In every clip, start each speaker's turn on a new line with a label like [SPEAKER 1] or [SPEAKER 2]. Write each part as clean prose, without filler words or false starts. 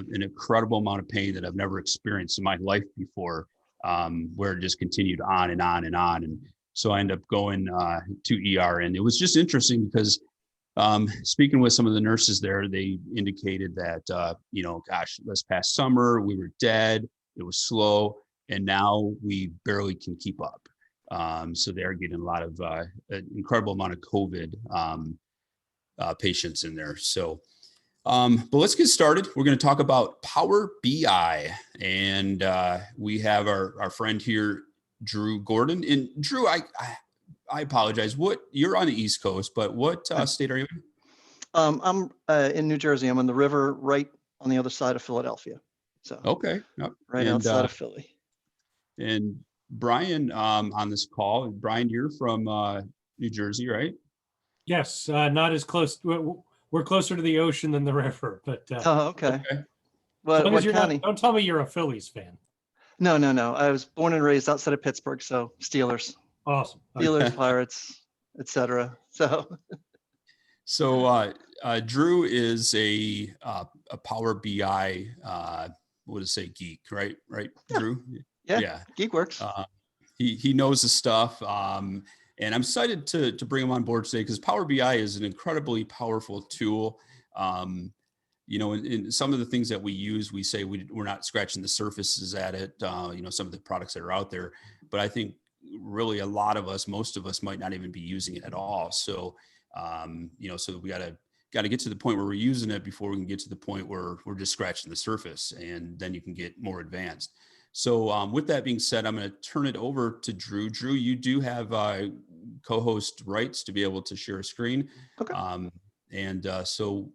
[SPEAKER 1] an incredible amount of pain that I've never experienced in my life before, where it just continued on and on and on. And so I ended up going to ER, and it was just interesting because speaking with some of the nurses there, they indicated that, gosh, this past summer we were dead, it was slow, and now we barely can keep up. So they're getting a lot of an incredible amount of COVID patients in there. So, but let's get started. We're going to talk about Power BI, and we have our friend here, Drew Gordon. And Drew, I apologize. You're on the East Coast, but what state are you in?
[SPEAKER 2] I'm in New Jersey. I'm on the river right on the other side of Philadelphia. So
[SPEAKER 1] okay, yep.
[SPEAKER 2] Right outside of Philly.
[SPEAKER 1] And Brian on this call. Brian, you're from New Jersey, right?
[SPEAKER 3] Yes, not as close. We're closer to the ocean than the river, but
[SPEAKER 2] okay.
[SPEAKER 3] As long as you're not, don't tell me you're a Phillies fan.
[SPEAKER 2] No. I was born and raised outside of Pittsburgh, so Steelers.
[SPEAKER 3] Awesome.
[SPEAKER 2] Steelers, Pirates, etc.
[SPEAKER 1] So Drew is a Power BI what to say geek, right? Right,
[SPEAKER 2] yeah.
[SPEAKER 1] Drew?
[SPEAKER 2] Yeah. Geek works.
[SPEAKER 1] He knows the stuff. And I'm excited to bring him on board today because Power BI is an incredibly powerful tool. In some of the things that we use, we say we're not scratching the surfaces at it, some of the products that are out there. But I think really a lot of us, most of us might not even be using it at all. So, so we got to get to the point where we're using it before we can get to the point where we're just scratching the surface, and then you can get more advanced. So with that being said, I'm going to turn it over to Drew. Drew, you do have co-host rights to be able to share a screen.
[SPEAKER 2] Okay.
[SPEAKER 1] So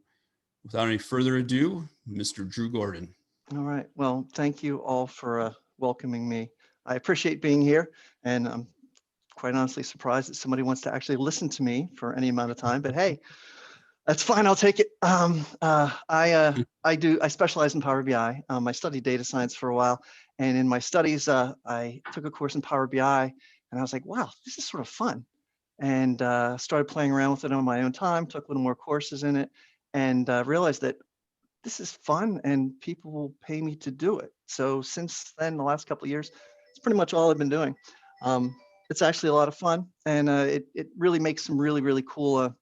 [SPEAKER 1] without any further ado, Mr. Drew Gordon.
[SPEAKER 2] All right. Well, thank you all for welcoming me. I appreciate being here, and I'm quite honestly surprised that somebody wants to actually listen to me for any amount of time, but hey, that's fine. I'll take it. I specialize in Power BI. I studied data science for a while, and in my studies, I took a course in Power BI, and I was like, wow, this is sort of fun. And started playing around with it on my own time, took a little more courses in it, and realized that this is fun and people will pay me to do it. So since then, the last couple of years, it's pretty much all I've been doing. It's actually a lot of fun, and it really makes some really, really cool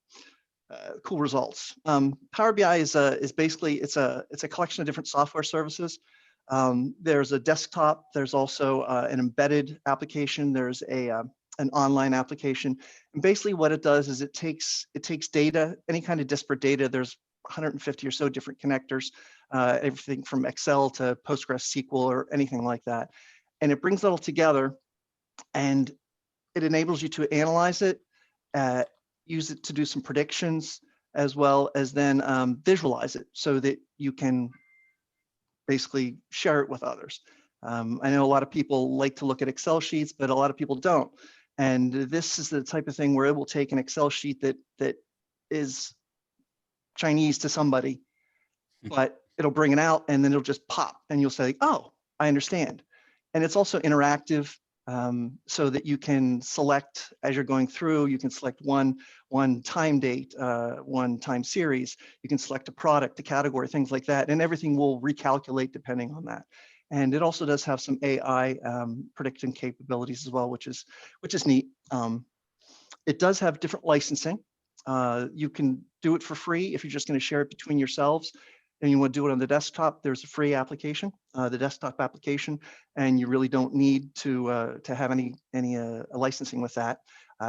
[SPEAKER 2] results. Power BI is basically it's a collection of different software services. There's a desktop. There's also an embedded application. There's an online application, and basically what it does is it takes data, any kind of disparate data. There's 150 or so different connectors, everything from Excel to PostgreSQL or anything like that, and it brings it all together, and it enables you to analyze it, use it to do some predictions, as well as then visualize it so that you can basically share it with others. I know a lot of people like to look at Excel sheets, but a lot of people don't. And this is the type of thing where it will take an Excel sheet that is Chinese to somebody, but it'll bring it out and then it'll just pop and you'll say, oh, I understand. And it's also interactive. So that you can select as you're going through, you can select one time date, one time series, you can select a product, a category, things like that, and everything will recalculate depending on that. And it also does have some AI prediction capabilities as well, which is neat. It does have different licensing. You can do it for free if you're just going to share it between yourselves. And you want to do it on the desktop, there's a free application, the desktop application, and you really don't need to have any licensing with that.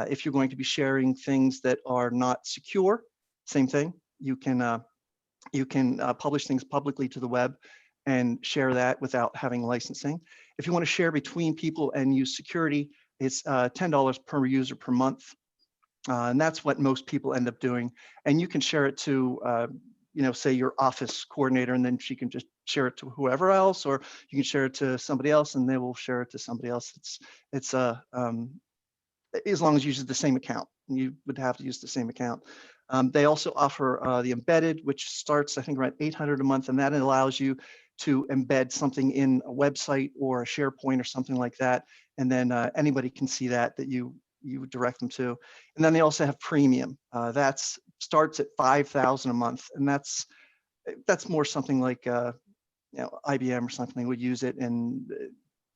[SPEAKER 2] If you're going to be sharing things that are not secure, same thing. You can publish things publicly to the web and share that without having licensing. If you want to share between people and use security, it's $10 per user per month, and that's what most people end up doing. And you can share it to say your office coordinator, and then she can just share it to whoever else, or you can share it to somebody else and they will share it to somebody else. It's as long as you use the same account, you would have to use the same account. They also offer the embedded, which starts, I think, around $800 a month, and that allows you to embed something in a website or a SharePoint or something like that, and then anybody can see that you would direct them to. And then they also have premium. That starts at $5,000 a month, and that's more something like IBM or something would use it, and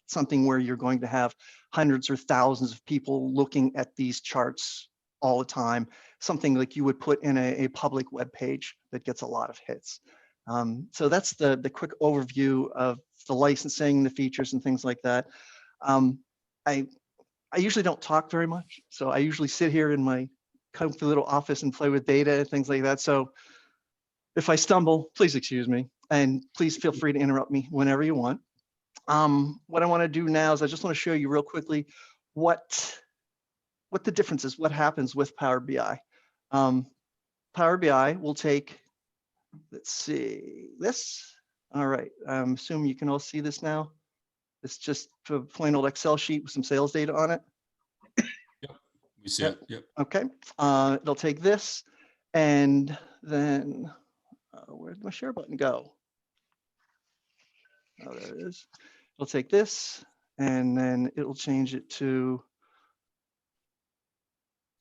[SPEAKER 2] something where you're going to have hundreds or thousands of people looking at these charts all the time, something like you would put in a public web page that gets a lot of hits. So that's the quick overview of the licensing, the features, and things like that. I usually don't talk very much, so I usually sit here in my comfy little office and play with data and things like that. So if I stumble, please excuse me, and please feel free to interrupt me whenever you want. What I want to do now is I just want to show you real quickly what the difference is, what happens with Power BI. Power BI will take, let's see, this. All right, I'm assuming you can all see this now. It's just a plain old Excel sheet with some sales data on it.
[SPEAKER 1] Yep, we see it. Yep.
[SPEAKER 2] Okay, it'll take this, and then where'd my share button go? Oh, there it is. It'll take this, and then it'll change it to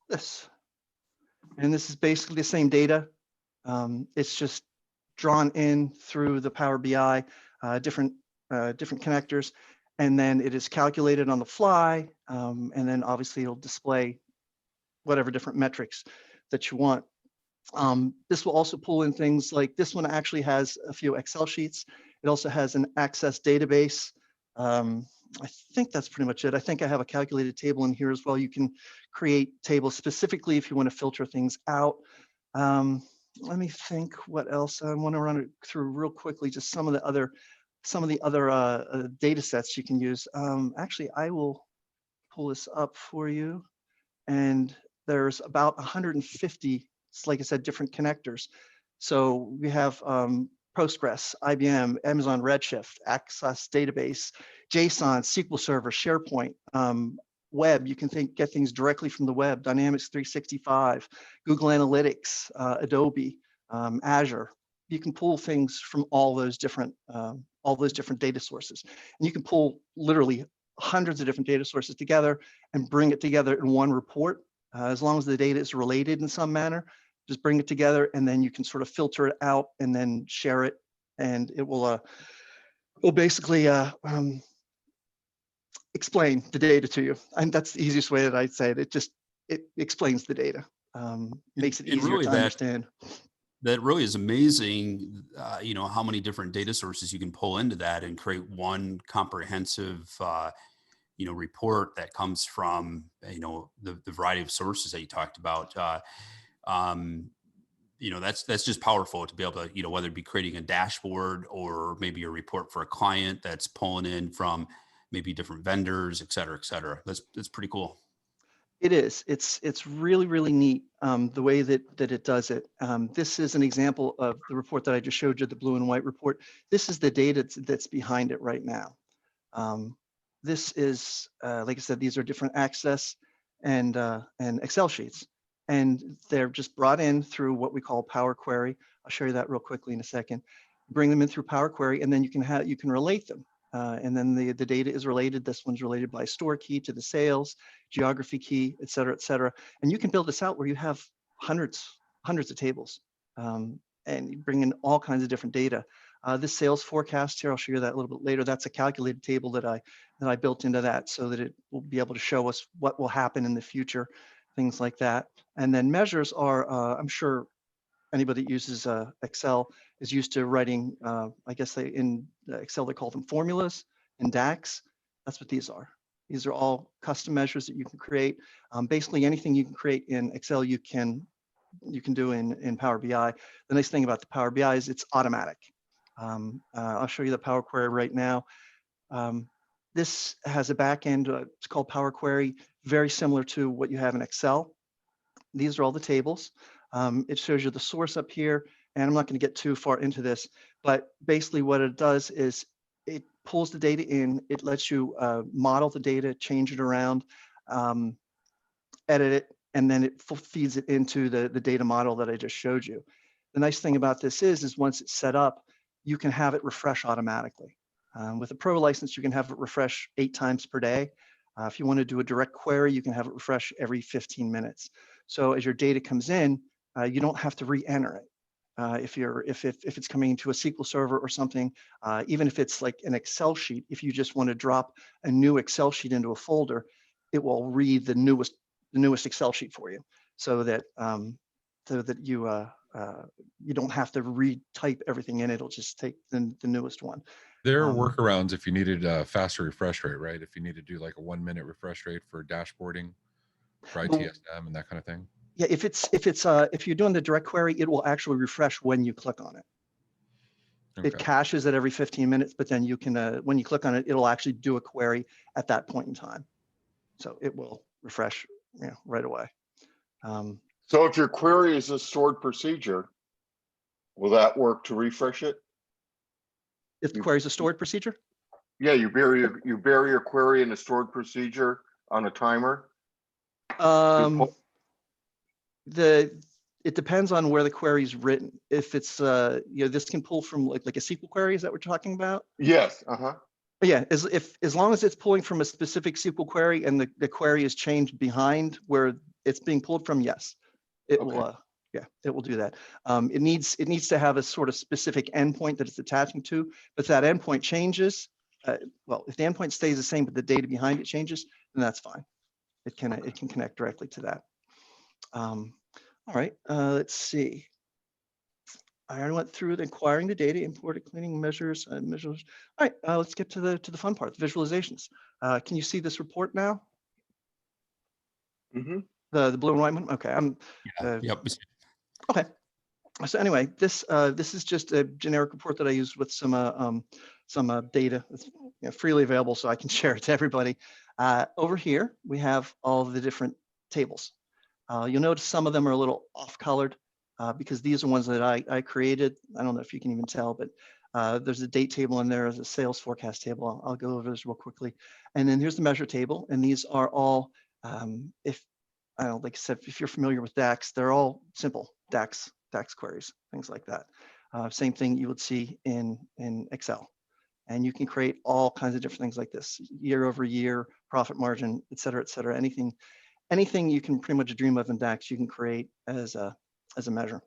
[SPEAKER 2] this. And this is basically the same data. It's just drawn in through the Power BI, different connectors, and then it is calculated on the fly, and then obviously it'll display whatever different metrics that you want. This will also pull in things like this one actually has a few Excel sheets. It also has an Access database. I think that's pretty much it. I think I have a calculated table in here as well. You can create tables specifically if you want to filter things out. Let me think what else. I want to run it through real quickly, just some of the other data sets you can use. Actually, I will pull this up for you. And there's about 150, like I said, different connectors. So we have Postgres, IBM, Amazon Redshift, Access Database, JSON, SQL Server, SharePoint, web. You can get things directly from the web, Dynamics 365, Google Analytics, Adobe, Azure. You can pull things from all those different data sources. And you can pull literally hundreds of different data sources together and bring it together in one report. As long as the data is related in some manner, just bring it together, and then you can sort of filter it out and then share it, and it will basically explain the data to you. And that's the easiest way that I'd say it. It explains the data, makes it easier
[SPEAKER 1] really
[SPEAKER 2] to understand.
[SPEAKER 1] That really is amazing, how many different data sources you can pull into that and create one comprehensive, report that comes from, the variety of sources that you talked about. That's just powerful to be able to, whether it be creating a dashboard or maybe a report for a client that's pulling in from maybe different vendors, et cetera, et cetera. That's pretty cool.
[SPEAKER 2] It is. It's really, really neat the way that it does it. This is an example of the report that I just showed you, the blue and white report. This is the data that's behind it right now. This is, like I said, these are different Access and Excel sheets, and they're just brought in through what we call Power Query. I'll show you that real quickly in a second. Bring them in through Power Query, and then you can relate them. And then the data is related. This one's related by store key to the sales, geography key, et cetera, et cetera. And you can build this out where you have hundreds of tables, and you bring in all kinds of different data. This sales forecast here, I'll show you that a little bit later. That's a calculated table that I built into that so that it will be able to show us what will happen in the future, things like that. And then measures are, I'm sure anybody that uses Excel is used to writing, I guess in Excel, they call them formulas and DAX. That's what these are. These are all custom measures that you can create. Basically anything you can create in Excel, you can do in Power BI. The nice thing about the Power BI is it's automatic. I'll show you the Power Query right now. This has a back end, it's called Power Query, very similar to what you have in Excel. These are all the tables. It shows you the source up here, and I'm not going to get too far into this, but basically what it does is it pulls the data in, it lets you model the data, change it around, edit it, and then it feeds it into the data model that I just showed you. The nice thing about this is once it's set up, you can have it refresh automatically. With a Pro license, you can have it refresh 8 times per day. If you want to do a direct query, you can have it refresh every 15 minutes. So as your data comes in, you don't have to re-enter it. if it's coming into a SQL server or something, even if it's like an Excel sheet, if you just want to drop a new Excel sheet into a folder, it will read the newest Excel sheet for you, so that you don't have to retype everything in. It'll just take the newest one.
[SPEAKER 4] There are workarounds if you needed a faster refresh rate, right? If you need to do like a 1-minute refresh rate for dashboarding, for ITSM and that kind of thing.
[SPEAKER 2] Yeah, if you're doing the direct query, it will actually refresh when you click on it.
[SPEAKER 4] Okay.
[SPEAKER 2] It caches it every 15 minutes, but then you can, when you click on it, it'll actually do a query at that point in time. So it will refresh, right away.
[SPEAKER 5] So if your query is a stored procedure, will that work to refresh it?
[SPEAKER 2] If the query is a stored procedure?
[SPEAKER 5] Yeah, you bury your query in a stored procedure on a timer.
[SPEAKER 2] It depends on where the query is written. If it's this can pull from like a SQL query, is that what you're talking about?
[SPEAKER 5] Yes.
[SPEAKER 2] Yeah, as long as it's pulling from a specific SQL query and the query is changed behind where it's being pulled from, yes, it will. Yeah, it will do that. It needs to have a sort of specific endpoint that it's attaching to. But if that endpoint changes, well, if the endpoint stays the same but the data behind it changes, then that's fine. It can connect directly to that. All right, let's see. I already went through the acquiring the data, imported, cleaning, measures, measures. All right, let's get to the fun part, the visualizations. Can you see this report now?
[SPEAKER 5] Mm-hmm.
[SPEAKER 2] The blue and white one. Okay.
[SPEAKER 1] Yep.
[SPEAKER 2] Okay. So anyway, this is just a generic report that I used with some data that's freely available, so I can share it to everybody. Over here, we have all the different tables. You'll notice some of them are a little off-colored because these are ones that I created. I don't know if you can even tell, but there's a date table in there, there's a sales forecast table. I'll go over this real quickly. And then here's the measure table, and these are all, if I don't know, like I said, if you're familiar with DAX, they're all simple DAX queries, things like that. Same thing you would see in Excel. And you can create all kinds of different things like this, year over year, profit margin, et cetera, anything you can pretty much dream of in DAX, you can create as a measure.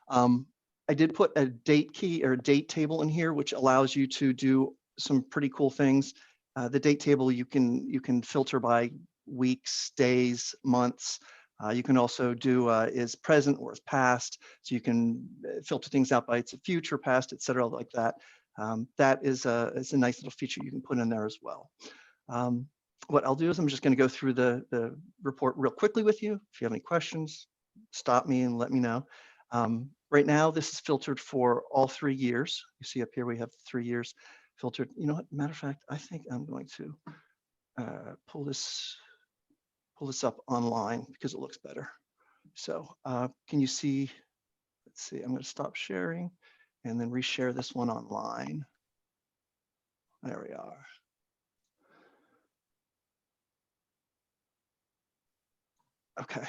[SPEAKER 2] I did put a date key or a date table in here, which allows you to do some pretty cool things. The date table you can filter by weeks, days, months. You can also do is present or is past, so you can filter things out by its future, past, et cetera, like that. That is a nice little feature you can put in there as well. What I'll do is I'm just going to go through the report real quickly with you. If you have any questions, stop me and let me know. Right now, this is filtered for all 3 years. You see up here, we have 3 years filtered. You know what, matter of fact, I think I'm going to pull this up online because it looks better. So can you see, let's see, I'm going to stop sharing and then reshare this one online. There we are. Okay,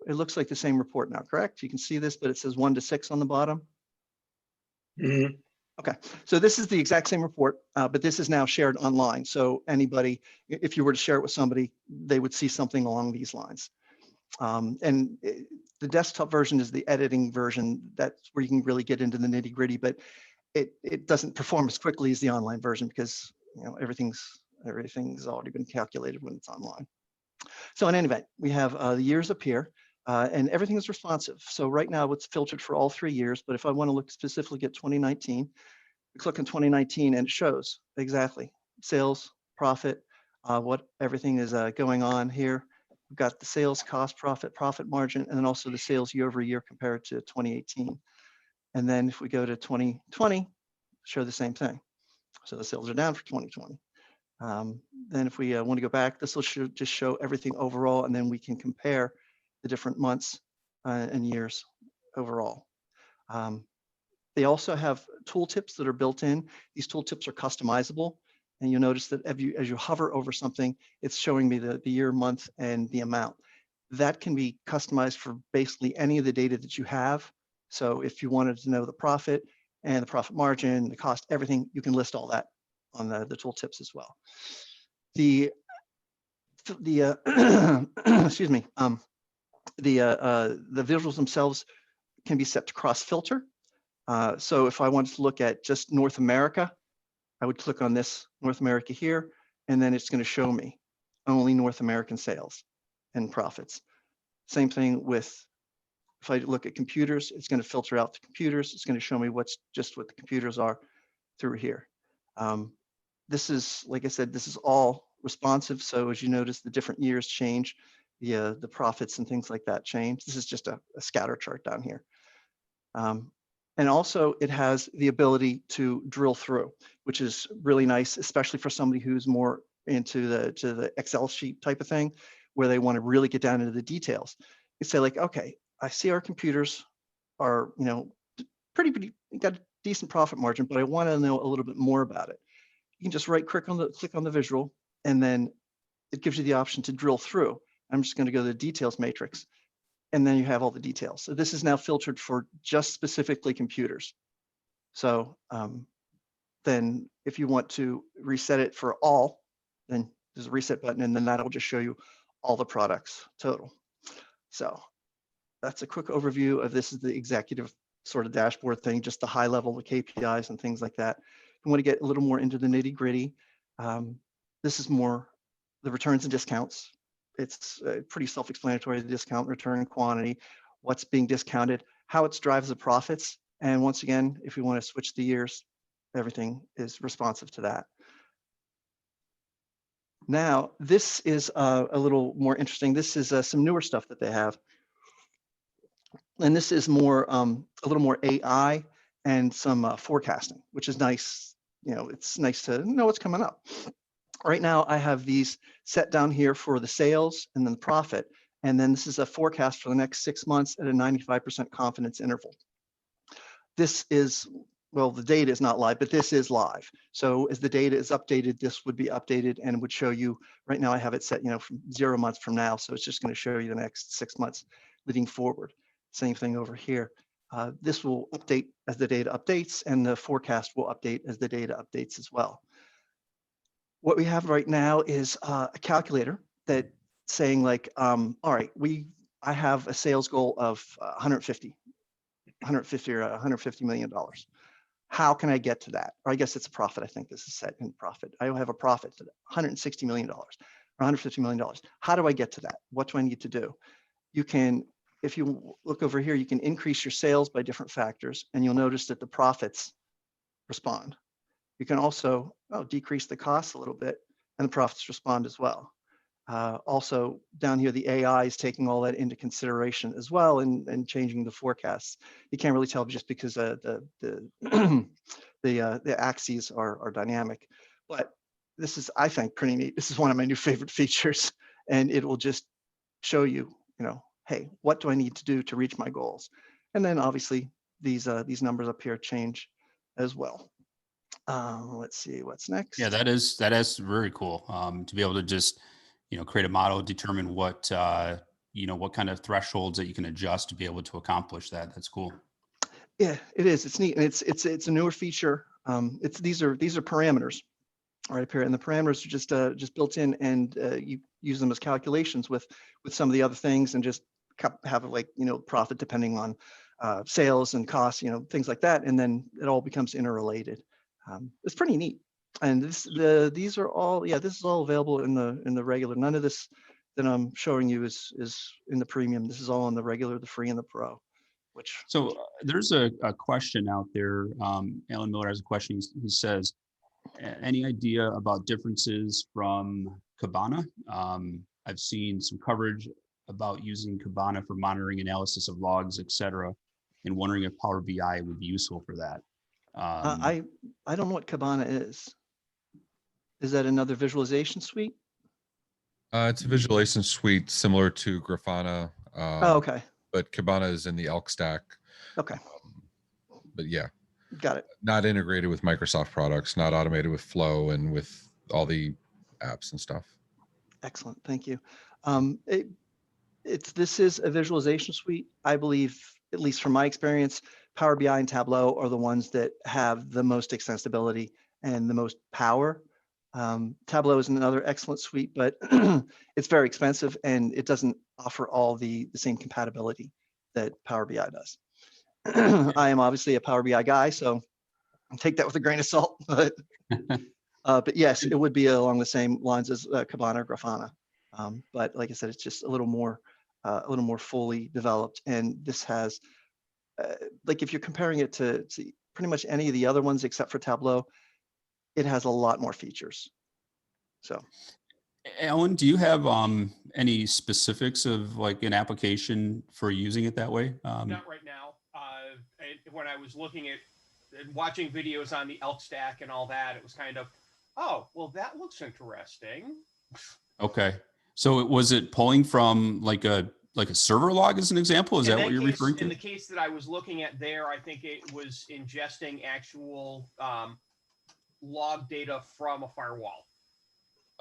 [SPEAKER 2] it looks like the same report now, correct? You can see this, but it says 1 to 6 on the bottom.
[SPEAKER 5] Mm-hmm.
[SPEAKER 2] Okay, so this is the exact same report, but this is now shared online. So anybody, if you were to share it with somebody, they would see something along these lines. The desktop version is the editing version. That's where you can really get into the nitty gritty, but it doesn't perform as quickly as the online version because everything's already been calculated when it's online. So in any event, we have the years up here, and everything is responsive. So right now it's filtered for all 3 years, but if I want to look specifically at 2019, we click on 2019 and it shows exactly sales, profit, what everything is going on here. We've got the sales, cost, profit margin, and then also the sales year over year compared to 2018. And then if we go to 2020, show the same thing. So the sales are down for 2020. Then if we want to go back, this will just show everything overall, and then we can compare the different months and years overall. They also have tooltips that are built in. These tooltips are customizable, and you'll notice that as you hover over something, it's showing me the year, month, and the amount. That can be customized for basically any of the data that you have. So if you wanted to know the profit and the profit margin, the cost, everything, you can list all that on the tooltips as well. The excuse me, the visuals themselves can be set to cross filter. So if I wanted to look at just North America, I would click on this North America here, and then it's going to show me only North American sales and profits. Same thing with, if I look at computers, it's going to filter out the computers. It's going to show me what's just what the computers are through here. This is, like I said, this is all responsive. So as you notice, the different years change, the profits and things like that change. This is just a scatter chart down here. And also it has the ability to drill through, which is really nice, especially for somebody who's more into the Excel sheet type of thing, where they want to really get down into the details. You say like, okay, I see our computers are, you know, pretty got a decent profit margin, but I want to know a little bit more about it. You can just click on the visual, and then it gives you the option to drill through. I'm just going to go to the details matrix, and then you have all the details. So this is now filtered for just specifically computers. So then if you want to reset it for all, then there's a reset button, and then that'll just show you all the products total. So that's a quick overview of this. Is the executive sort of dashboard thing, just the high level, the KPIs and things like that. If you want to get a little more into the nitty gritty, this is more the returns and discounts. It's pretty self-explanatory, the discount, return, quantity, what's being discounted, how it drives the profits. And once again, if we want to switch the years, everything is responsive to that. Now, this is a little more interesting. This is some newer stuff that they have. And this is more, a little more AI and some forecasting, which is nice. You know, it's nice to know what's coming up. Right now, I have these set down here for the sales and then the profit. And then this is a forecast for the next 6 months at a 95% confidence interval. This is, well, the data is not live, but this is live. So as the data is updated, this would be updated and would show you, right now I have it set, you know, from 0 months from now. So it's just going to show you the next 6 months leading forward. Same thing over here. This will update as the data updates, and the forecast will update as the data updates as well. What we have right now is a calculator that saying like, all right, I have a sales goal of 150 or $150 million. How can I get to that? Or I guess it's a profit. I think this is set in profit. I have a profit to $160 million or $150 million. How do I get to that? What do I need to do? You can, if you look over here, you can increase your sales by different factors, and you'll notice that the profits respond. You can also decrease the costs a little bit, and the profits respond as well. Also down here, the AI is taking all that into consideration as well, and changing the forecasts. You can't really tell just because the axes are dynamic, but this is, I think, pretty neat. This is one of my new favorite features, and it will just show you, you know, hey, what do I need to do to reach my goals? And then obviously these numbers up here change as well. Let's see what's next.
[SPEAKER 1] Yeah, that is very cool. To be able to just, you know, create a model, determine what, you know, what kind of thresholds that you can adjust to be able to accomplish that. That's cool.
[SPEAKER 2] Yeah, it is. It's neat, and it's a newer feature. These are parameters right up here, and the parameters are just built in, and you use them as calculations with some of the other things, and just have like, you know, profit depending on sales and costs, you know, things like that, and then it all becomes interrelated. It's pretty neat. And these are all, yeah, this is all available in the regular. None of this that I'm showing you is in the premium. This is all on the regular, the free, and the pro. Which,
[SPEAKER 1] so there's a question out there. Alan Miller has a question. He says, any idea about differences from Kibana? I've seen some coverage about using Kibana for monitoring, analysis of logs, etc., and wondering if Power BI would be useful for that.
[SPEAKER 2] I don't know what Kibana is. Is that another visualization suite?
[SPEAKER 4] It's a visualization suite similar to Grafana.
[SPEAKER 2] Oh, okay.
[SPEAKER 4] But Kibana is in the Elk stack.
[SPEAKER 2] Okay.
[SPEAKER 4] But yeah,
[SPEAKER 2] Got it.
[SPEAKER 4] not integrated with Microsoft products, not automated with Flow and with all the apps and stuff.
[SPEAKER 2] Excellent. Thank you. This is a visualization suite. I believe, at least from my experience, Power BI and Tableau are the ones that have the most extensibility and the most power. Tableau is another excellent suite, but it's very expensive, and it doesn't offer all the same compatibility that Power BI does. I am obviously a Power BI guy, so take that with a grain of salt. But yes, it would be along the same lines as Kibana or Grafana. But like I said, it's just a little more fully developed. And this has, like, if you're comparing it to pretty much any of the other ones except for Tableau, it has a lot more features. So,
[SPEAKER 1] Alan, do you have any specifics of like an application for using it that way?
[SPEAKER 6] Not right now. When I was looking at and watching videos on the elk stack and all that, it was kind of, oh, well, that looks interesting.
[SPEAKER 1] Okay. So was it pulling from like a server log as an example? Is that what you're referring to?
[SPEAKER 6] In the case that I was looking at there, I think it was ingesting actual log data from a firewall.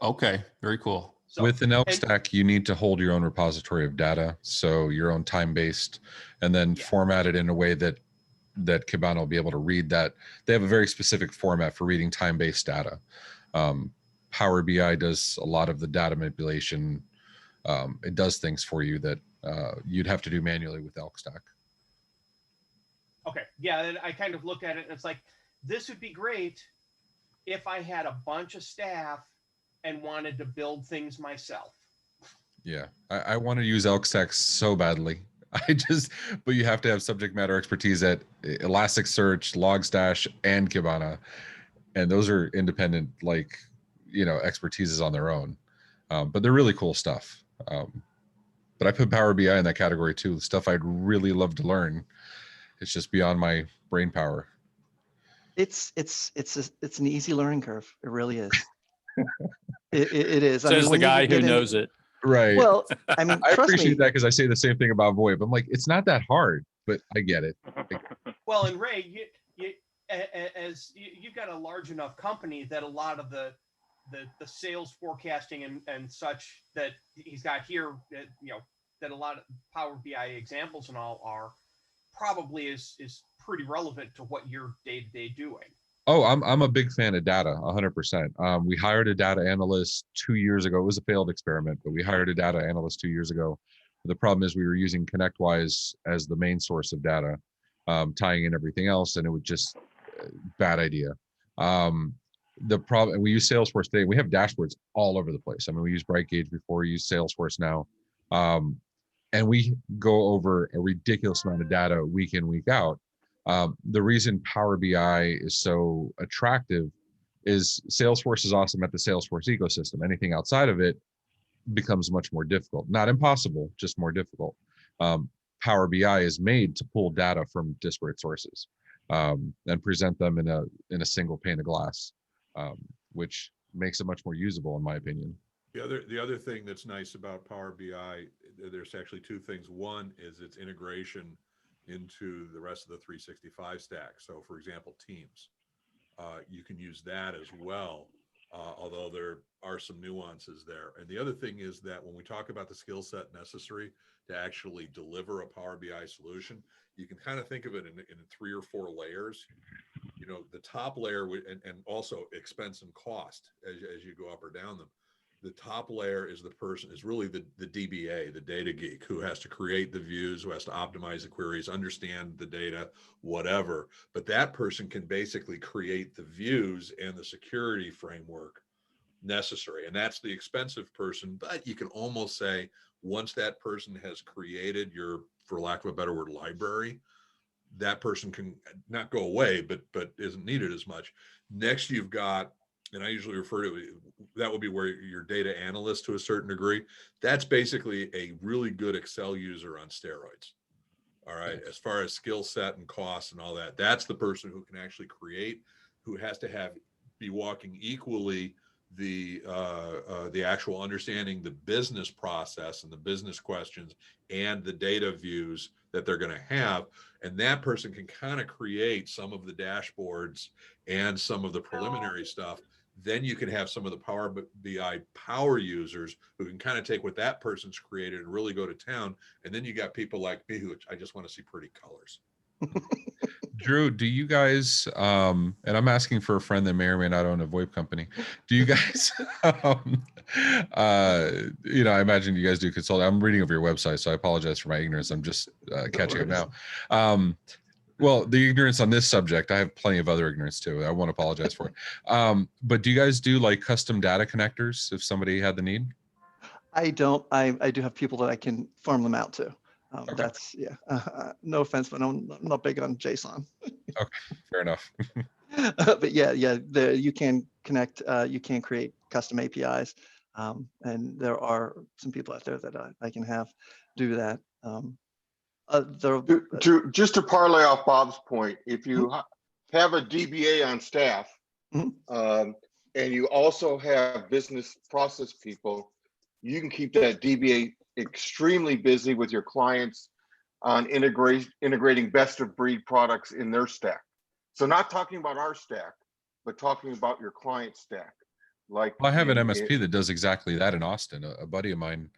[SPEAKER 1] Okay, very cool.
[SPEAKER 6] So,
[SPEAKER 4] With an elk stack, you need to hold your own repository of data, so your own time-based, and then format it in a way that Kibana will be able to read that. They have a very specific format for reading time-based data. Power BI does a lot of the data manipulation. It does things for you that you'd have to do manually with elk stack.
[SPEAKER 6] Okay, yeah, and I kind of looked at it and it's like, this would be great if I had a bunch of staff and wanted to build things myself.
[SPEAKER 4] Yeah, I want to use elk stack so badly. But you have to have subject matter expertise at Elasticsearch, Logstash, and Kibana. And those are independent, like, expertises on their own. But they're really cool stuff. But I put Power BI in that category too. Stuff I'd really love to learn. It's just beyond my brain power.
[SPEAKER 2] it's an easy learning curve. It really is. It is.
[SPEAKER 7] Says the guy who knows it.
[SPEAKER 4] Right.
[SPEAKER 2] Well, I mean,
[SPEAKER 4] I
[SPEAKER 2] trust
[SPEAKER 4] appreciate
[SPEAKER 2] me.
[SPEAKER 4] that because I say the same thing about VoIP. I'm like, it's not that hard, but I get it.
[SPEAKER 6] Well, and Ray, you've got a large enough company that a lot of the sales forecasting and such that he's got here, that a lot of Power BI examples and all are probably is pretty relevant to what you're day-to-day doing.
[SPEAKER 4] Oh, I'm a big fan of data, 100%. We hired a data analyst 2 years ago. It was a failed experiment, but we hired a data analyst 2 years ago. The problem is we were using ConnectWise as the main source of data, tying in everything else, and it was just bad idea. The problem, we use Salesforce today. We have dashboards all over the place. I mean, we use BrightGauge before, we use Salesforce now. And we go over a ridiculous amount of data week in, week out. The reason Power BI is so attractive is Salesforce is awesome at the Salesforce ecosystem. Anything outside of it becomes much more difficult. Not impossible, just more difficult. Power BI is made to pull data from disparate sources and present them in a single pane of glass, which makes it much more usable, in my opinion.
[SPEAKER 8] The other thing that's nice about Power BI, there's actually two things. One is its integration into the rest of the 365 stack. So for example, Teams, you can use that as well, although there are some nuances there. And the other thing is that when we talk about the skill set necessary to actually deliver a Power BI solution, you can kind of think of it in 3 or 4 layers. The top layer and also expense and cost as you go up or down them. The top layer is really the DBA, the data geek, who has to create the views, who has to optimize the queries, understand the data, whatever. But that person can basically create the views and the security framework necessary. And that's the expensive person. But you can almost say once that person has created your, for lack of a better word, library, that person can not go away, but isn't needed as much. Next, you've got, and I usually refer to it, that would be where your data analyst to a certain degree. That's basically a really good Excel user on steroids. All right. As far as skill set and costs and all that, that's the person who can actually create, who has to be walking equally the actual understanding the business process and the business questions and the data views that they're going to have. And that person can kind of create some of the dashboards and some of the preliminary stuff. Then you can have some of the Power BI power users who can kind of take what that person's created and really go to town. And then you got people like me who I just want to see pretty colors.
[SPEAKER 4] Drew, do you guys, and I'm asking for a friend that may or may not own a VoIP company. Do you guys, I imagine you guys do consult. I'm reading over your website, so I apologize for my ignorance. I'm just catching up now. Well, the ignorance on this subject, I have plenty of other ignorance too. I won't apologize for it. But do you guys do like custom data connectors if somebody had the need?
[SPEAKER 2] I don't. I do have people that I can farm them out to.
[SPEAKER 4] Okay.
[SPEAKER 2] That's yeah. No offense, but I'm not big on JSON.
[SPEAKER 4] Okay, fair enough.
[SPEAKER 2] But yeah, you can connect. You can create custom APIs, and there are some people out there that I can have do that.
[SPEAKER 5] Just to parlay off Bob's point, if you have a DBA on staff,
[SPEAKER 2] Mhm.
[SPEAKER 5] and you also have business process people, you can keep that DBA extremely busy with your clients on integrating best of breed products in their stack. So not talking about our stack, but talking about your client stack. Like
[SPEAKER 4] Well, I have an MSP that does exactly that in Austin. A buddy of mine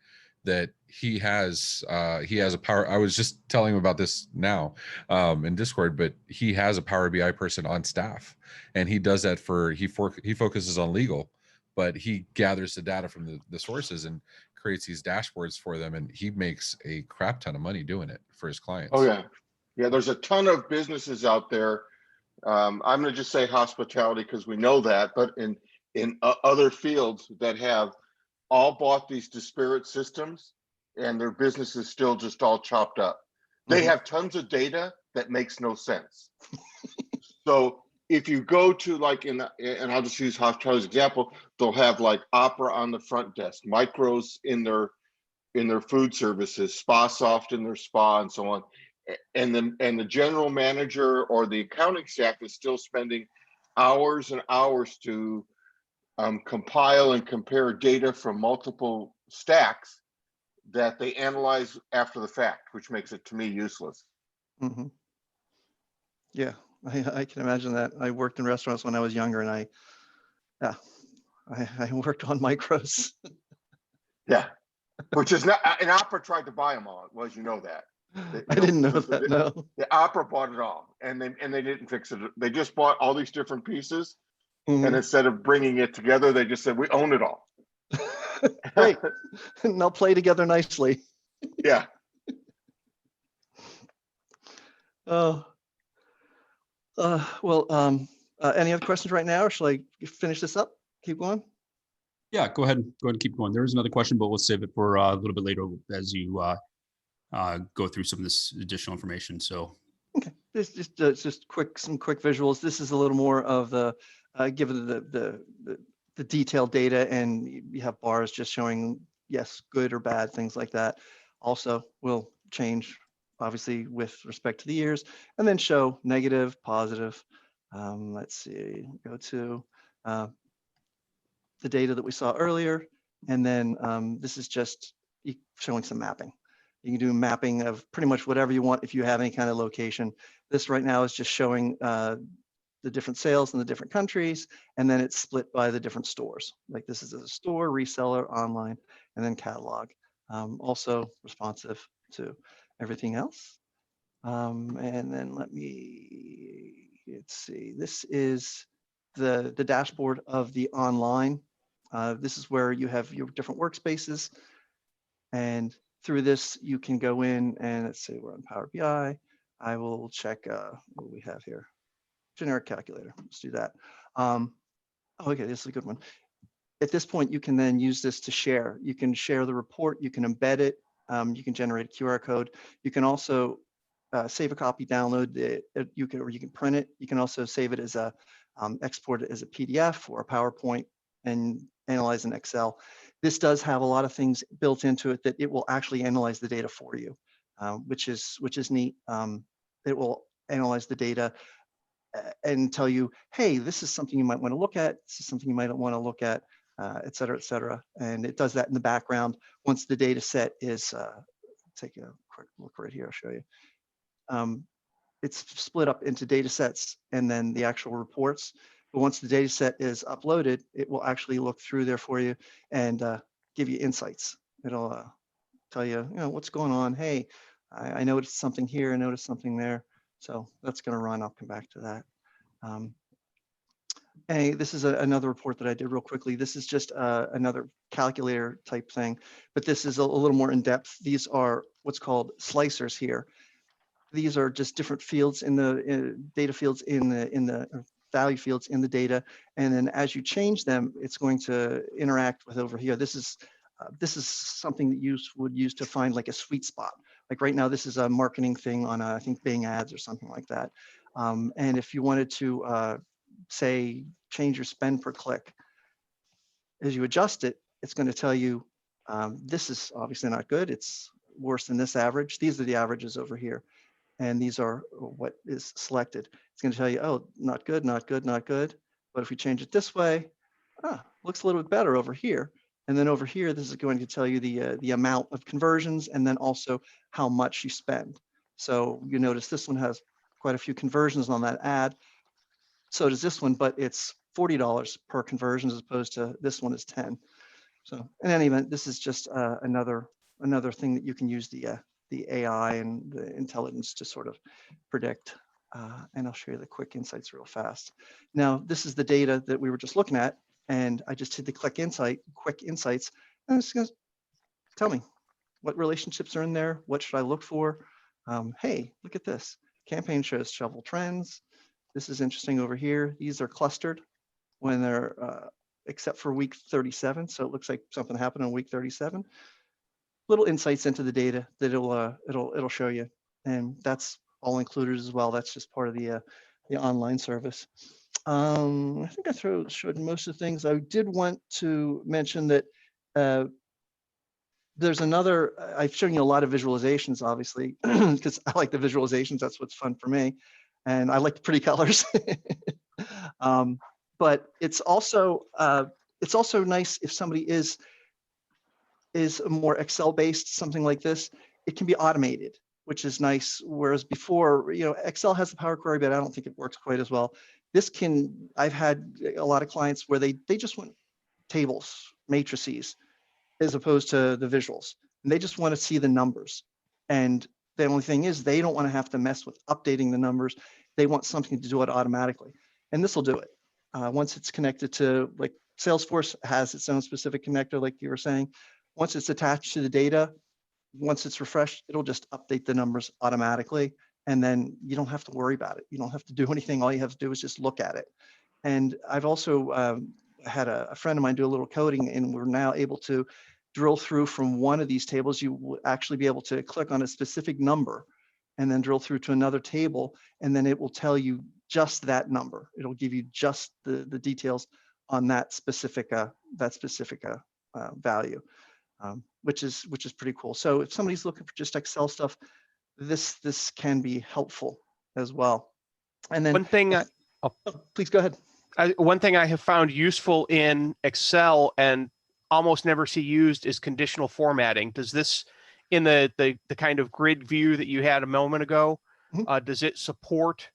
[SPEAKER 4] that he has a power. I was just telling him about this now in Discord, but he has a Power BI person on staff, and he does that he focuses on legal, but he gathers the data from the sources and creates these dashboards for them, and he makes a crap ton of money doing it for his clients.
[SPEAKER 5] Oh yeah, there's a ton of businesses out there. I'm going to just say hospitality because we know that, but in other fields that have all bought these disparate systems and their business is still just all chopped up. They have tons of data that makes no sense. So if you go to like and I'll just use hospitality as an example, they'll have like Opera on the front desk, Micros in their food services, SpaSoft in their spa, and so on. And the general manager or the accounting staff is still spending hours and hours to compile and compare data from multiple stacks that they analyze after the fact, which makes it to me useless.
[SPEAKER 2] Mm-hmm. Yeah, I can imagine that. I worked in restaurants when I was younger, and I worked on Micros.
[SPEAKER 5] Yeah, which is not an Opera tried to buy them all. It was, you know that.
[SPEAKER 2] I didn't know that. No.
[SPEAKER 5] The Opera bought it all, and they didn't fix it. They just bought all these different pieces, and instead of bringing it together, they just said we own it all.
[SPEAKER 2] Great, and they'll play together nicely.
[SPEAKER 5] Yeah.
[SPEAKER 2] Oh. Any other questions right now, or shall I finish this up? Keep going.
[SPEAKER 1] Yeah, go ahead and keep going. There is another question, but we'll save it for a little bit later as you go through some of this additional information. So
[SPEAKER 2] okay, just some quick visuals. This is a little more of the given the detailed data, and you have bars just showing yes, good or bad, things like that. Also will change obviously with respect to the years, and then show negative, positive. Let's see, go to the data that we saw earlier, and then this is just showing some mapping. You can do mapping of pretty much whatever you want if you have any kind of location. This right now is just showing the different sales in the different countries, and then it's split by the different stores. Like this is a store, reseller, online, and then catalog. Also responsive to everything else. And then let's see, this is the dashboard of the online. This is where you have your different workspaces, and through this you can go in and let's say we're on Power BI. I will check what we have here. Generic calculator. Let's do that. Okay, this is a good one. At this point, you can then use this to share. You can share the report. You can embed it. You can generate a QR code. You can also save a copy, download it. You can print it. You can also save it as a export it as a PDF or a PowerPoint and analyze in Excel. This does have a lot of things built into it that it will actually analyze the data for you, which is neat. It will analyze the data and tell you, hey, this is something you might want to look at. This is something you might want to look at, et cetera, et cetera. And it does that in the background. Once the data set is, take a quick look right here, I'll show you. It's split up into data sets and then the actual reports. But once the data set is uploaded, it will actually look through there for you and give you insights. It'll tell you, what's going on. Hey, I noticed something here, I noticed something there. So that's going to run. I'll come back to that. And this is another report that I did real quickly. This is just another calculator type thing, but this is a little more in depth. These are what's called slicers here. these are just different fields in the data fields in the value fields in the data. And then as you change them, it's going to interact with over here. This is something that you would use to find like a sweet spot. Like right now, this is a marketing thing on I think Bing ads or something like that. And if you wanted to say change your spend per click, as you adjust it, it's going to tell you this is obviously not good. It's worse than this average. These are the averages over here. And these are what is selected. It's going to tell you, oh, not good, not good, not good. But if we change it this way, looks a little bit better over here. And then over here, this is going to tell you the amount of conversions and then also how much you spend. So you notice this one has quite a few conversions on that ad. So does this one, but it's $40 per conversion as opposed to this one is 10. So in any event, this is just another thing that you can use the AI and the intelligence to sort of predict. And I'll show you the quick insights real fast. Now, this is the data that we were just looking at, and I just hit the quick insights, and it's going to tell me what relationships are in there, what should I look for. Hey, look at this. Campaign shows shovel trends. This is interesting over here. These are clustered when they're, except for week 37. So it looks like something happened on week 37. Little insights into the data that it'll show you, and that's all included as well. That's just part of the online service. I think I showed most of the things. I did want to mention that there's another. I've shown you a lot of visualizations, obviously, because I like the visualizations. That's what's fun for me, and I like the pretty colors. But it's also nice if somebody is more Excel based, something like this. It can be automated, which is nice. Whereas before, Excel has the Power Query, but I don't think it works quite as well. I've had a lot of clients where they just want tables, matrices, as opposed to the visuals. And they just want to see the numbers. And the only thing is they don't want to have to mess with updating the numbers. They want something to do it automatically. And this will do it. Once it's connected to, like, Salesforce has its own specific connector, like you were saying. Once it's attached to the data, once it's refreshed, it'll just update the numbers automatically. And then you don't have to worry about it. You don't have to do anything. All you have to do is just look at it. And I've also had a friend of mine do a little coding, and we're now able to drill through from one of these tables. You will actually be able to click on a specific number and then drill through to another table. And then it will tell you just that number. It'll give you just the details on that specific value. Which is pretty cool. So if somebody's looking for just Excel stuff, this can be helpful as well. And then
[SPEAKER 6] one thing,
[SPEAKER 2] please go ahead.
[SPEAKER 6] One thing I have found useful in Excel and almost never see used is conditional formatting. Does this, in the kind of grid view that you had a moment ago, does it support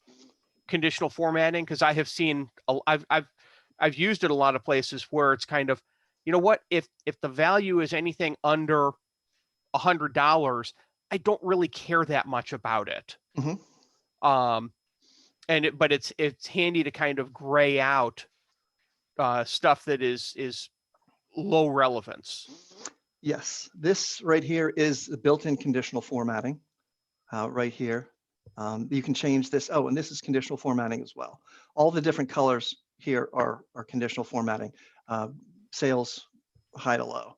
[SPEAKER 6] conditional formatting? Because I have seen, I've used it a lot of places where it's kind of, you know what, if the value is anything under $100, I don't really care that much about it. But it's handy to kind of gray out stuff that is low relevance.
[SPEAKER 2] Yes, this right here is the built-in conditional formatting right here. You can change this. Oh, and this is conditional formatting as well. All the different colors here are conditional formatting. Sales, high to low.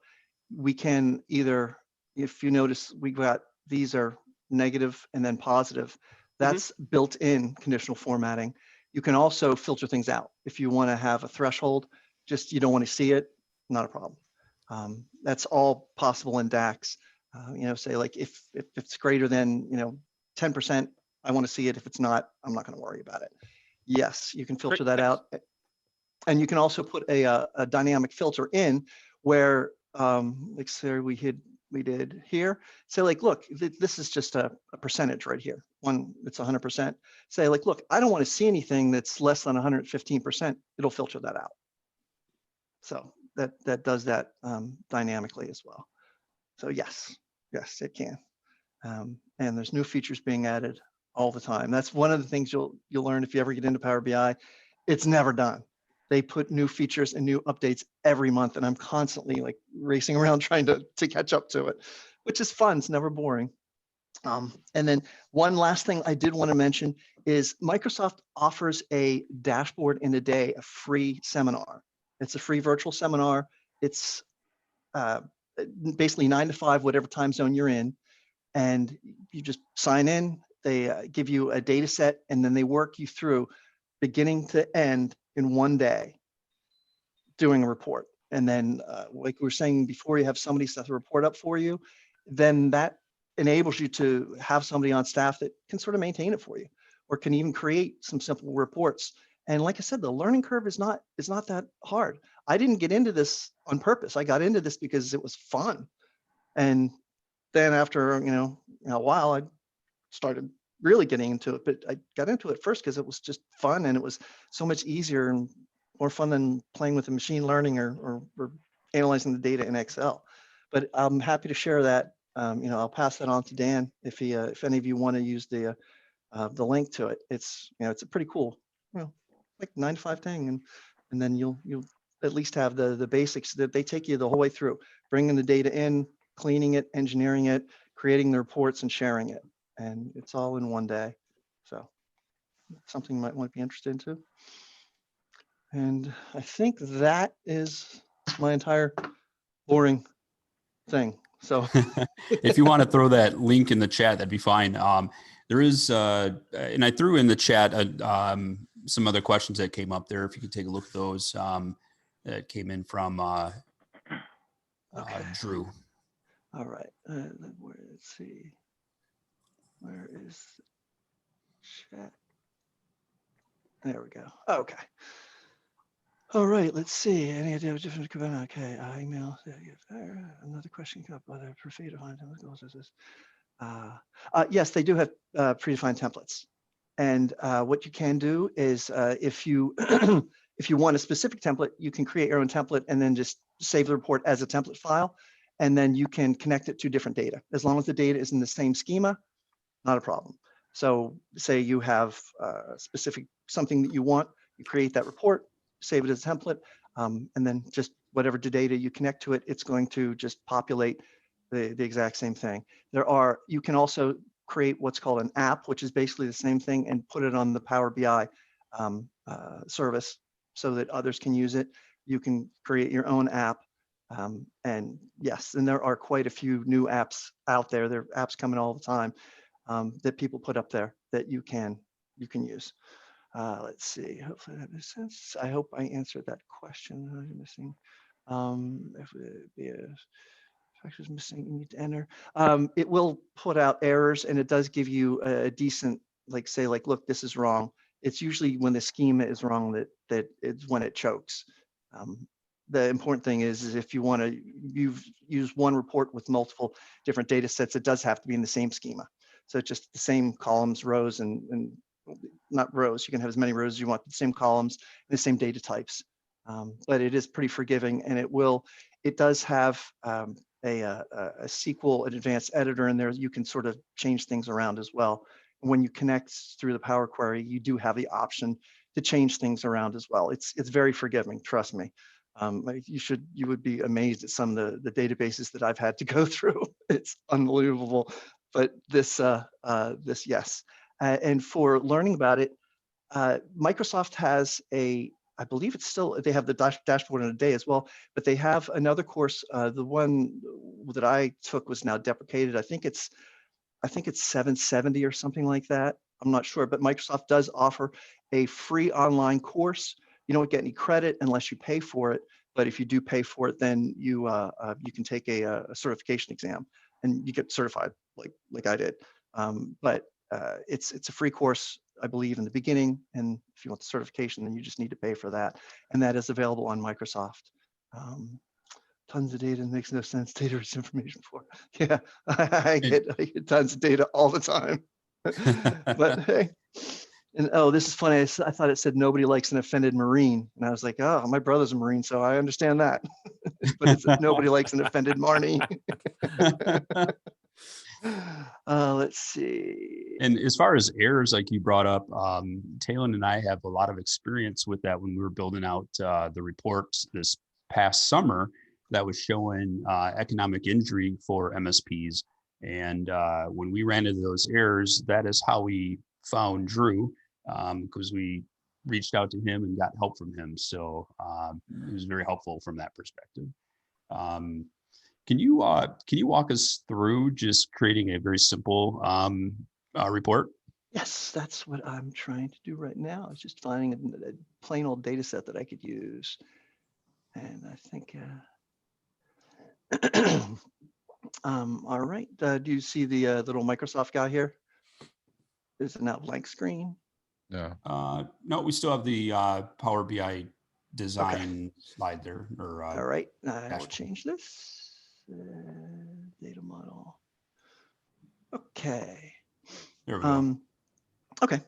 [SPEAKER 2] We can either, if you notice, we got, these are negative and then positive. That's built-in conditional formatting. You can also filter things out. If you want to have a threshold, just you don't want to see it, not a problem. That's all possible in DAX. Say like if it's greater than 10%, I want to see it. If it's not, I'm not going to worry about it. Yes, you can filter that out. And you can also put a dynamic filter in where, like say we did here, say like, look, this is just a percentage right here. One, it's 100%. Say like, look, I don't want to see anything that's less than 115%. It'll filter that out. So that does that dynamically as well. So yes, it can. And there's new features being added all the time. That's one of the things you'll learn if you ever get into Power BI. It's never done. They put new features and new updates every month, and I'm constantly like racing around trying to catch up to it, which is fun. It's never boring. And then one last thing I did want to mention is Microsoft offers a dashboard in a day, a free seminar. It's a free virtual seminar. It's basically 9 to 5, whatever time zone you're in. And you just sign in, they give you a data set, and then they work you through beginning to end in one day doing a report. And then like we were saying before, you have somebody set the report up for you, then that enables you to have somebody on staff that can sort of maintain it for you, or can even create some simple reports. And like I said, the learning curve is not that hard. I didn't get into this on purpose. I got into this because it was fun. And then after, a while, I started really getting into it, but I got into it first because it was just fun, and it was so much easier and more fun than playing with the machine learning or analyzing the data in Excel. But I'm happy to share that. I'll pass that on to Dan if any of you want to use the link to it. It's it's a pretty cool, like 9 to 5 thing, and then you'll at least have the basics that they take you the whole way through, bringing the data in, cleaning it, engineering it, creating the reports, and sharing it. And it's all in one day. So something you might want to be interested in too. And I think that is my entire boring thing. So
[SPEAKER 1] if you want to throw that link in the chat, that'd be fine. There is, and I threw in the chat some other questions that came up there. If you could take a look at those that came in from
[SPEAKER 2] okay.
[SPEAKER 1] Drew.
[SPEAKER 2] All right. Let's see. Where is the chat? There we go. Okay. All right. Let's see. Any idea of different? Okay. Email. Another question came up. Whether predefined templates is this? Yes, they do have predefined templates. And what you can do is if you if you want a specific template, you can create your own template and then just save the report as a template file. And then you can connect it to different data. As long as the data is in the same schema, not a problem. So say you have specific something that you want, you create that report, save it as a template, and then just whatever data you connect to it, it's going to just populate the exact same thing. You can also create what's called an app, which is basically the same thing, and put it on the Power BI service so that others can use it. You can create your own app. And yes, and there are quite a few new apps out there. There are apps coming all the time that people put up there that you can use. Let's see. Hopefully that makes sense. I hope I answered that question. I'm missing. If the factor is missing, you need to enter. It will put out errors, and it does give you a decent, like, look, this is wrong. It's usually when the schema is wrong that it's when it chokes. The important thing is if you want to use one report with multiple different data sets, it does have to be in the same schema. So just the same columns, rows, and not rows. You can have as many rows as you want, the same columns, and the same data types. But it is pretty forgiving, and it does have a SQL, an advanced editor in there. You can sort of change things around as well. When you connect through the Power Query, you do have the option to change things around as well. It's very forgiving, trust me. You would be amazed at some of the databases that I've had to go through. It's unbelievable. But this yes. And for learning about it, Microsoft has I believe it's still, they have the dashboard in a day as well, but they have another course. The one that I took was now deprecated. I think it's 770 or something like that. I'm not sure, but Microsoft does offer a free online course. You don't get any credit unless you pay for it. But if you do pay for it, then you can take a certification exam and you get certified like I did. But it's a free course, I believe, in the beginning. And if you want the certification, then you just need to pay for that. And that is available on Microsoft. Tons of data makes no sense. Data is information for. Yeah, I get tons of data all the time. But hey, and oh, this is funny. I thought it said nobody likes an offended Marine, and I was like, oh, my brother's a Marine, so I understand that. But it's nobody likes an offended Marine. Let's see.
[SPEAKER 1] And as far as errors, like you brought up, Talon and I have a lot of experience with that when we were building out the reports this past summer that was showing economic injury for MSPs. And when we ran into those errors, that is how we found Drew, because we reached out to him and got help from him. So it was very helpful from that perspective. Can you walk us through just creating a very simple report?
[SPEAKER 2] Yes, that's what I'm trying to do right now. I was just finding a plain old data set that I could use. And I think, all right. Do you see the little Microsoft guy here? Is it now blank screen?
[SPEAKER 4] Yeah.
[SPEAKER 1] No, we still have the Power BI design slide there. Or
[SPEAKER 2] All right, I will
[SPEAKER 1] dashboard.
[SPEAKER 2] change this. Data model. Okay.
[SPEAKER 1] There we go.
[SPEAKER 2] Okay.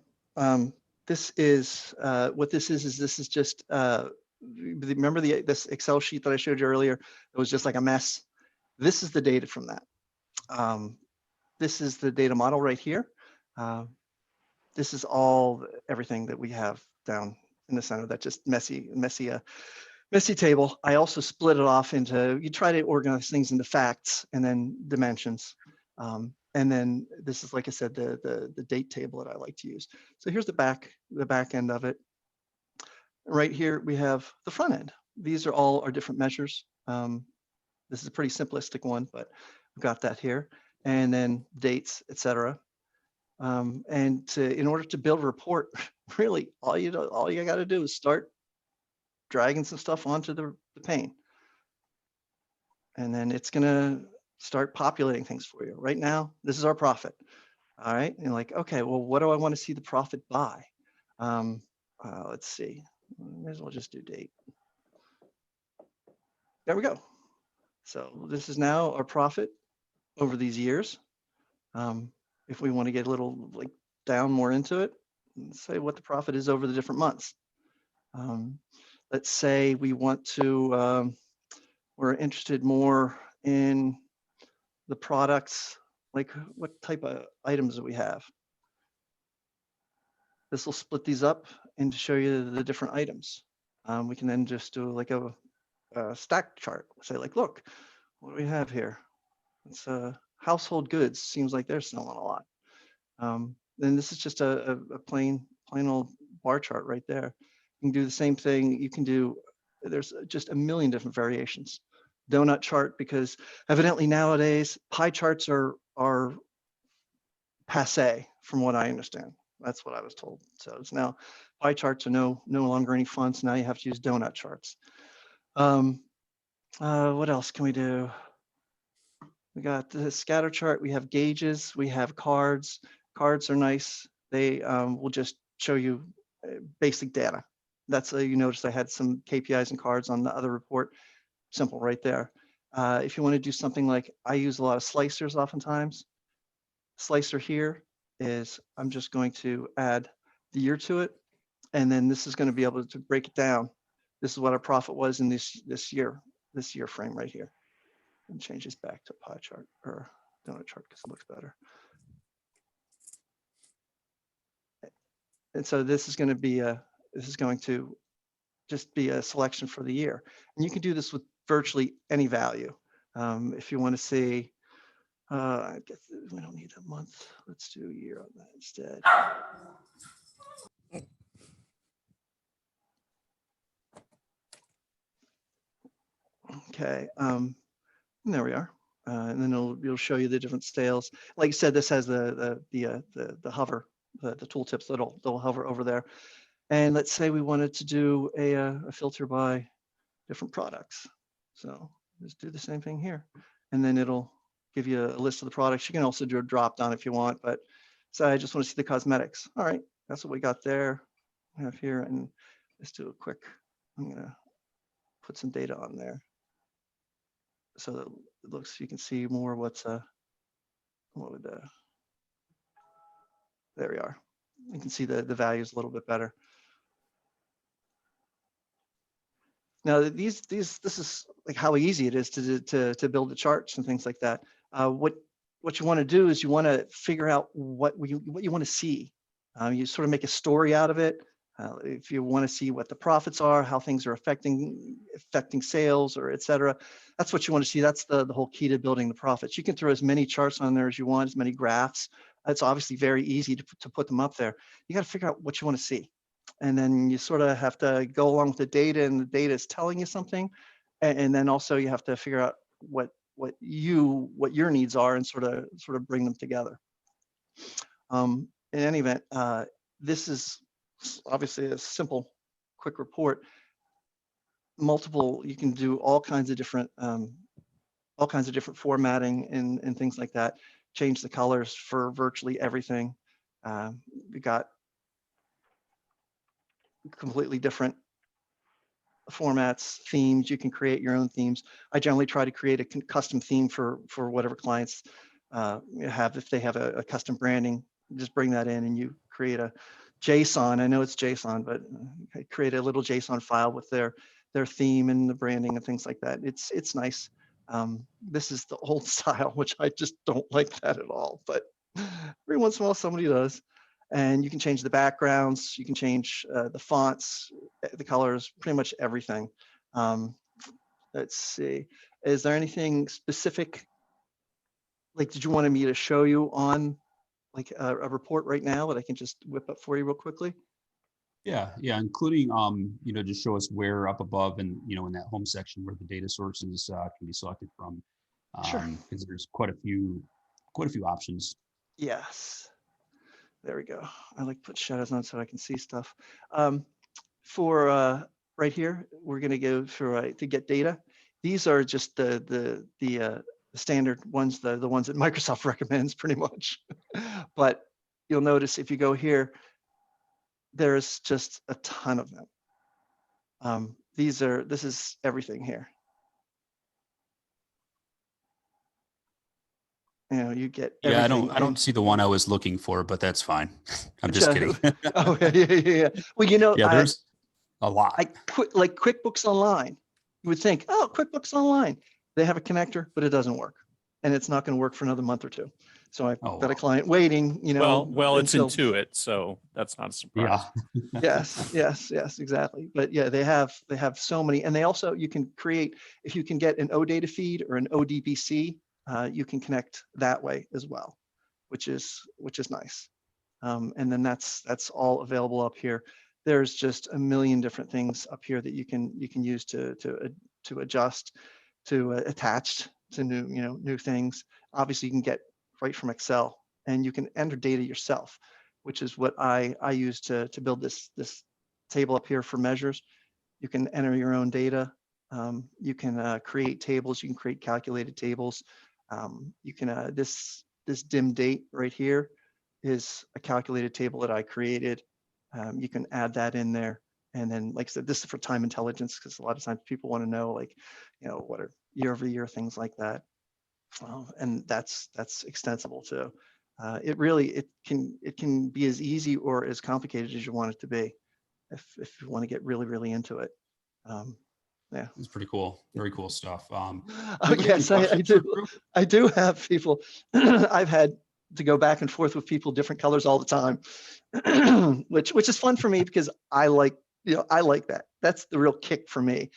[SPEAKER 2] This is what this is this is just remember this Excel sheet that I showed you earlier? It was just like a mess. This is the data from that. This is the data model right here. This is everything that we have down in the center. That's just messy table. I also split it off into, you try to organize things into facts and then dimensions. And then this is, like I said, the date table that I like to use. So here's the back end of it. Right here, we have the front end. These are all our different measures. This is a pretty simplistic one, but we've got that here. And then dates, etc. In order to build a report, really, all you got to do is start dragging some stuff onto the pane. And then it's going to start populating things for you. Right now, this is our profit. All right. And like, okay, well, what do I want to see the profit by? Let's see. May as well just do date. There we go. So this is now our profit over these years. If we want to get a little down more into it, let's say what the profit is over the different months. Let's say we want to, we're interested more in the products, like what type of items do we have? This will split these up and show you the different items. We can then just do like a stack chart. Say like, look, what do we have here? It's household goods. Seems like they're selling a lot. Then this is just a plain old bar chart right there. You can do the same thing. You can do, there's just a million different variations. Donut chart, because evidently nowadays pie charts are passé from what I understand. That's what I was told. So it's now pie charts are no longer any fun. So now you have to use donut charts. What else can we do? We got the scatter chart. We have gauges. We have cards. Cards are nice. They will just show you basic data. That's you noticed I had some KPIs and cards on the other report. Simple right there. If you want to do something like, I use a lot of slicers oftentimes. Slicer here is, I'm just going to add the year to it. And then this is going to be able to break it down. This is what our profit was in this year frame right here. And change this back to pie chart or donut chart because it looks better. And so this is going to be just be a selection for the year. And you can do this with virtually any value. If you want to see, I guess we don't need a month. Let's do a year on that instead. Okay, there we are. And then it'll show you the different sales. Like you said, this has the hover, the tooltips that'll hover over there. And let's say we wanted to do a filter by different products. So just do the same thing here. And then it'll give you a list of the products. You can also do a drop down if you want, but so I just want to see the cosmetics. All right, that's what we got there. I have here, and let's do a quick, I'm gonna put some data on there. So that it looks, you can see more what's there we are. You can see the values a little bit better. Now this is like how easy it is to build the charts and things like that. What you want to do is you want to figure out what you want to see. You sort of make a story out of it. If you want to see what the profits are, how things are affecting sales, or et cetera, that's what you want to see. That's the whole key to building the profits. You can throw as many charts on there as you want, as many graphs. It's obviously very easy to put them up there. You got to figure out what you want to see. And then you sort of have to go along with the data, and the data is telling you something. And then also you have to figure out what your needs are, and sort of bring them together. In any event, this is obviously a simple, quick report. You can do all kinds of different formatting and things like that. Change the colors for virtually everything. We got completely different formats, themes. You can create your own themes. I generally try to create a custom theme for whatever clients have. If they have a custom branding, just bring that in and you create a JSON. I know it's JSON, but create a little JSON file with their theme and the branding and things like that. It's nice. This is the old style, which I just don't like that at all, but every once in a while somebody does. And you can change the backgrounds, you can change the fonts, the colors, pretty much everything. Let's see, is there anything specific, like, did you want me to show you on like a report right now that I can just whip up for you real quickly?
[SPEAKER 1] Yeah, including just show us where up above and in that home section where the data sources can be selected from.
[SPEAKER 2] Sure.
[SPEAKER 1] Because there's quite a few options.
[SPEAKER 2] Yes. There we go. I like put shadows on so I can see stuff. For right here, we're going to go for to get data. These are just the standard ones, the ones that Microsoft recommends pretty much. But you'll notice if you go here, there's just a ton of them. This is everything here. You get everything.
[SPEAKER 1] Yeah, I don't see the one I was looking for, but that's fine. I'm just kidding.
[SPEAKER 2] Oh, yeah. Well,
[SPEAKER 1] yeah, there's a lot.
[SPEAKER 2] Like QuickBooks Online. You would think, oh, QuickBooks Online, they have a connector, but it doesn't work, and it's not going to work for another month or two. So I've got a client waiting.
[SPEAKER 7] Well, it's
[SPEAKER 2] until...
[SPEAKER 7] Intuit, so that's not a surprise.
[SPEAKER 1] Yeah.
[SPEAKER 2] yes, exactly. But yeah, they have so many, and they also, you can create, if you can get an OData feed or an ODBC, you can connect that way as well, which is nice. And then that's all available up here. There's just a million different things up here that you can use to adjust, to attach to new things. Obviously, you can get right from Excel, and you can enter data yourself, which is what I use to build this table up here for measures. You can enter your own data. You can create tables. You can create calculated tables. You can this dim date right here is a calculated table that I created. You can add that in there. And then, like I said, this is for time intelligence, because a lot of times people want to know, like, what are year-over-year things like that. And that's extensible too. It can be as easy or as complicated as you want it to be, if you want to get really, really into it. Yeah,
[SPEAKER 1] it's pretty cool. Very cool stuff.
[SPEAKER 2] Oh, yes, I do have people. I've had to go back and forth with people, different colors all the time, which is fun for me, because I like that. That's the real kick for me.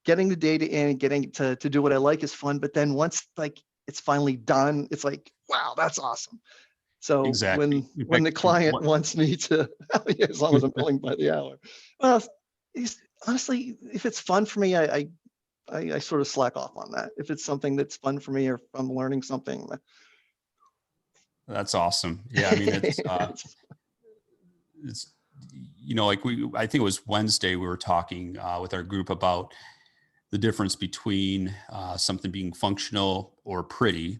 [SPEAKER 2] Getting the data in and getting to do what I like is fun. But then once, like, it's finally done, it's like, wow, that's awesome. So
[SPEAKER 1] exactly.
[SPEAKER 2] when the client wants me to, as long as I'm billing by the hour, well, honestly, if it's fun for me, I sort of slack off on that. If it's something that's fun for me, or if I'm learning something.
[SPEAKER 1] That's awesome. Yeah, I mean, it's like I think it was Wednesday, we were talking with our group about the difference between something being functional or pretty.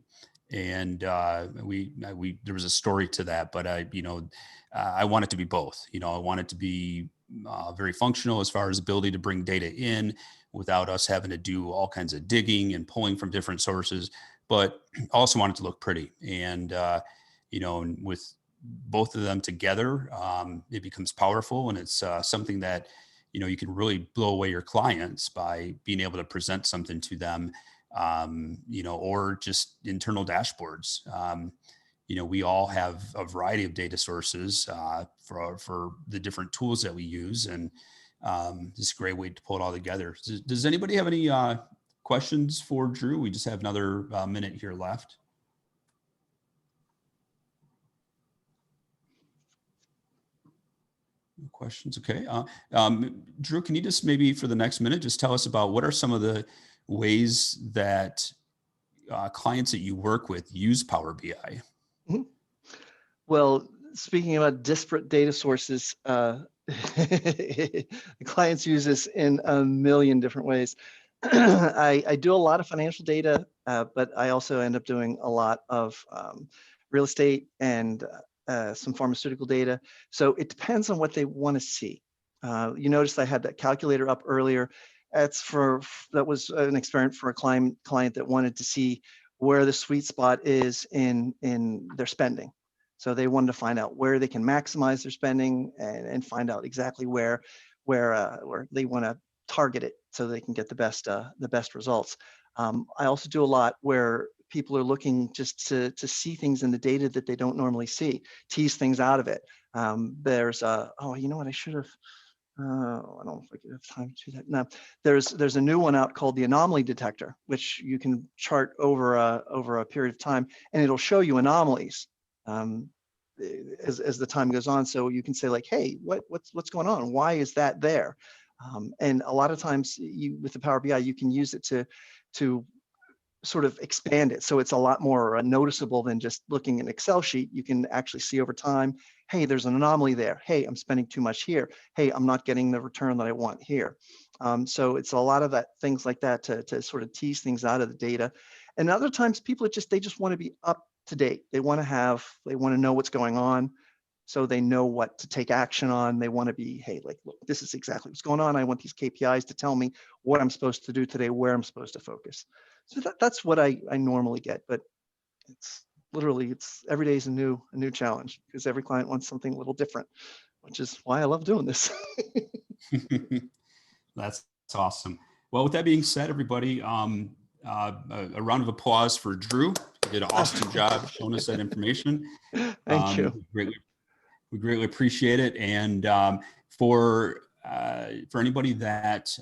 [SPEAKER 1] And there was a story to that, but I want it to be both. I want it to be very functional as far as ability to bring data in without us having to do all kinds of digging and pulling from different sources, but also want it to look pretty. And, and with both of them together, it becomes powerful, and it's something that, you can really blow away your clients by being able to present something to them, or just internal dashboards. we all have a variety of data sources for the different tools that we use, and this is a great way to pull it all together. Does anybody have any questions for Drew? We just have another minute here left. No questions. Okay. Drew, can you just maybe for the next minute, just tell us about what are some of the ways that clients that you work with use Power BI?
[SPEAKER 2] Mhm. Well, speaking about disparate data sources, clients use this in a million different ways. I do a lot of financial data, but I also end up doing a lot of real estate and some pharmaceutical data. So it depends on what they want to see. You noticed I had that calculator up earlier. That was an experiment for a client that wanted to see where the sweet spot is in their spending. So they wanted to find out where they can maximize their spending and find out exactly where they want to target it so they can get the best results. I also do a lot where people are looking just to see things in the data that they don't normally see, tease things out of it. There's oh, you know what, I should have. I don't know if I could have time to do that. No, there's a new one out called the anomaly detector, which you can chart over a period of time, and it'll show you anomalies as the time goes on. So you can say like, hey, what's going on? Why is that there? And a lot of times with the Power BI, you can use it to sort of expand it. So it's a lot more noticeable than just looking at an Excel sheet. You can actually see over time, hey, there's an anomaly there. Hey, I'm spending too much here. Hey, I'm not getting the return that I want here. So it's a lot of things like that to sort of tease things out of the data. And other times people they just want to be up to date. They want to know what's going on, so they know what to take action on. They want to be, hey, like, look, this is exactly what's going on. I want these KPIs to tell me what I'm supposed to do today, where I'm supposed to focus. So that's what I normally get, but it's every day is a new challenge because every client wants something a little different, which is why I love doing this.
[SPEAKER 1] That's awesome. Well, with that being said, everybody, a round of applause for Drew. He did an awesome job showing us that information.
[SPEAKER 2] Thank you.
[SPEAKER 1] We greatly appreciate it. And for anybody that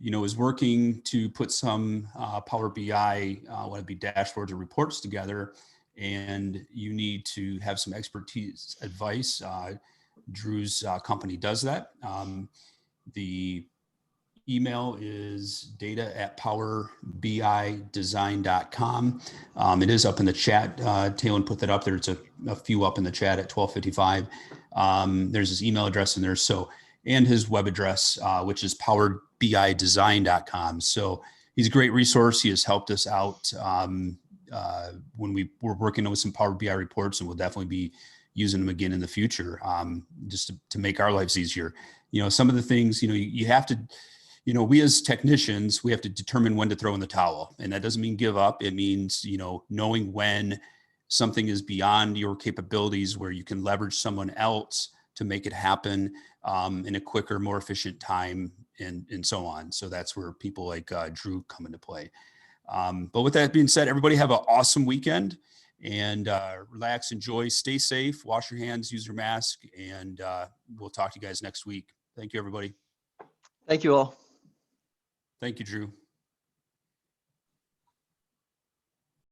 [SPEAKER 1] is working to put some Power BI, whether it be dashboards or reports together, and you need to have some expertise advice, Drew's company does that. The email is data@powerbidesign.com. It is up in the chat. Talon put that up there. It's a few up in the chat at 12:55. There's his email address in there. So, and his web address, which is powerbidesign.com. So he's a great resource. He has helped us out when we were working with some Power BI reports, and we'll definitely be using them again in the future, just to make our lives easier. Some of the things, you have to, we as technicians, we have to determine when to throw in the towel. And that doesn't mean give up. It means, knowing when something is beyond your capabilities, where you can leverage someone else to make it happen in a quicker, more efficient time, and so on. So that's where people like Drew come into play. But with that being said, everybody have an awesome weekend, and relax, enjoy, stay safe, wash your hands, use your mask, and we'll talk to you guys next week. Thank you, everybody.
[SPEAKER 2] Thank you all.
[SPEAKER 1] Thank you, Drew.